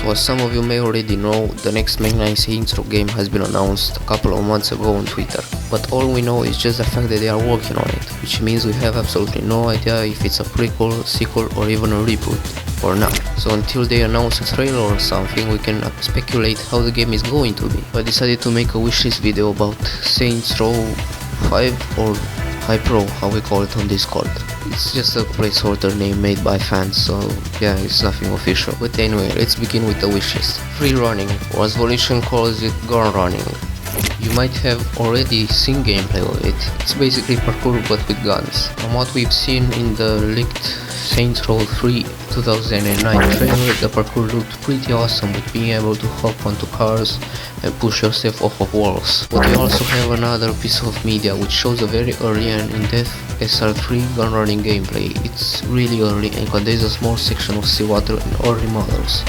So as some of you may already know, the next mainline Sants Row game has been announced a couple of months ago on Twitter. But all we know is just the fact that they are working on it, which means we have absolutely no idea if it's a prequel, sequel or even a reboot, or not. So until they announce a trailer or something, we can speculate how the game is going to be. I decided to make a wishlist video about Sants Row 5 or Hype Row, how we call it on Discord. It's just a placeholder name made by fans, so yeah, it's nothing official. But anyway, let's begin with the wishlist. Free running, or as Volition calls it, gun running. You might have already seen gameplay of it. It's basically parkour but with guns. From what we've seen in the leaked Sants Row 3 2009 trailer, the parkour looked pretty awesome, with being able to hop onto cars and push yourself off of walls. But we also have another piece of media which shows a very early and in-depth SR3 gun running gameplay. It's really early and contains a small section of Stillwater and early models.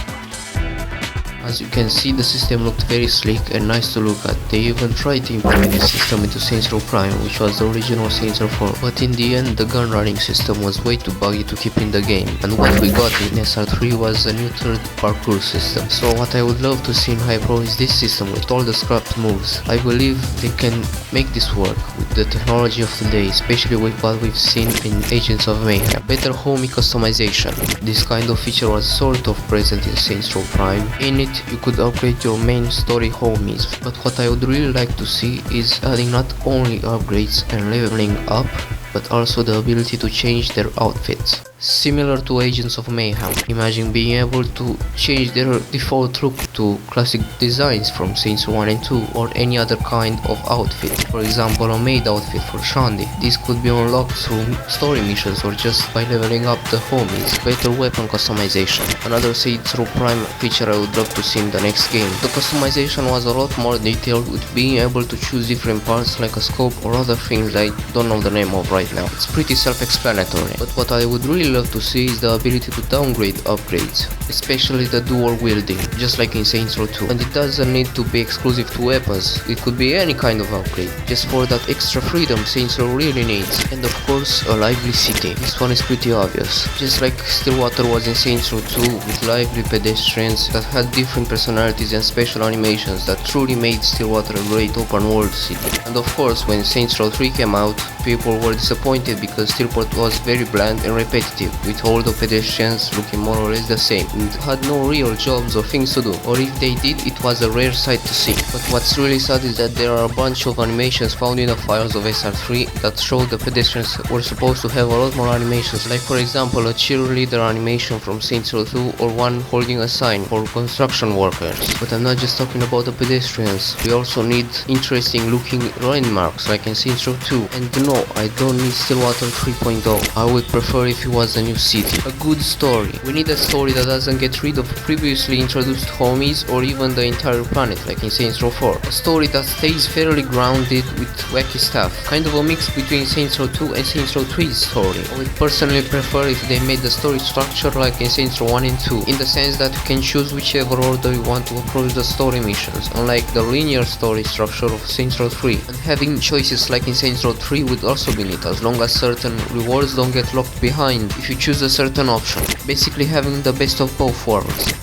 As you can see, the system looked very sleek and nice to look at. They even tried to implement the system into Sants Row Prime, which was the original Sants Row 4, but in the end the gun running system was way too buggy to keep in the game, and what we got in SR3 was a new third parkour system. So what I would love to see in Hype Row is this system with all the scrapped moves. I believe they can make this work with the technology of today, especially with what we've seen in Agents of Mayhem. Better homie customization. This kind of feature was sort of present in Sants Row Prime. In it, you could upgrade your main story homies, but what I would really like to see is adding not only upgrades and leveling up, but also the ability to change their outfits. Similar to Agents of Mayhem, imagine being able to change their default look to classic designs from Saints 1 and 2 or any other kind of outfit. For example, a maid outfit for Shandy. This could be unlocked through story missions or just by leveling up the homies. Better weapon customization. Another Saints Row Prime feature I would love to see in the next game. The customization was a lot more detailed, with being able to choose different parts like a scope or other things I don't know the name of right now. It's pretty self-explanatory, but what I would really love to see is the ability to downgrade upgrades, especially the dual wielding, just like in Sants Row 2. And it doesn't need to be exclusive to weapons, it could be any kind of upgrade, just for that extra freedom Sants Row really needs. And of course, a lively city. This one is pretty obvious, just like Stillwater was in Sants Row 2, with lively pedestrians that had different personalities and special animations that truly made Stillwater a great open world city. And of course, when Sants Row 3 came out, people were disappointed because Stillwater was very bland and repetitive, with all the pedestrians looking more or less the same and had no real jobs or things to do, or if they did, it was a rare sight to see. But what's really sad is that there are a bunch of animations found in the files of SR3 that show the pedestrians were supposed to have a lot more animations, like for example a cheerleader animation from Sants Row 2 or one holding a sign for construction workers. But I'm not just talking about the pedestrians, we also need interesting looking landmarks like in Sants Row 2. And no, I don't need Stillwater 3.0, I would prefer if it was a new city. A good story. We need a story that doesn't get rid of previously introduced homies or even the entire planet like in Sants Row 4. A story that stays fairly grounded with wacky stuff. Kind of a mix between Sants Row 2 and Sants Row 3's story. I would personally prefer if they made the story structure like in Sants Row 1 and 2, in the sense that you can choose whichever order you want to approach the story missions, unlike the linear story structure of Sants Row 3. And having choices like in Sants Row 3 would also be neat, as long as certain rewards don't get locked behind if you choose a certain option. Basically having the best of both worlds.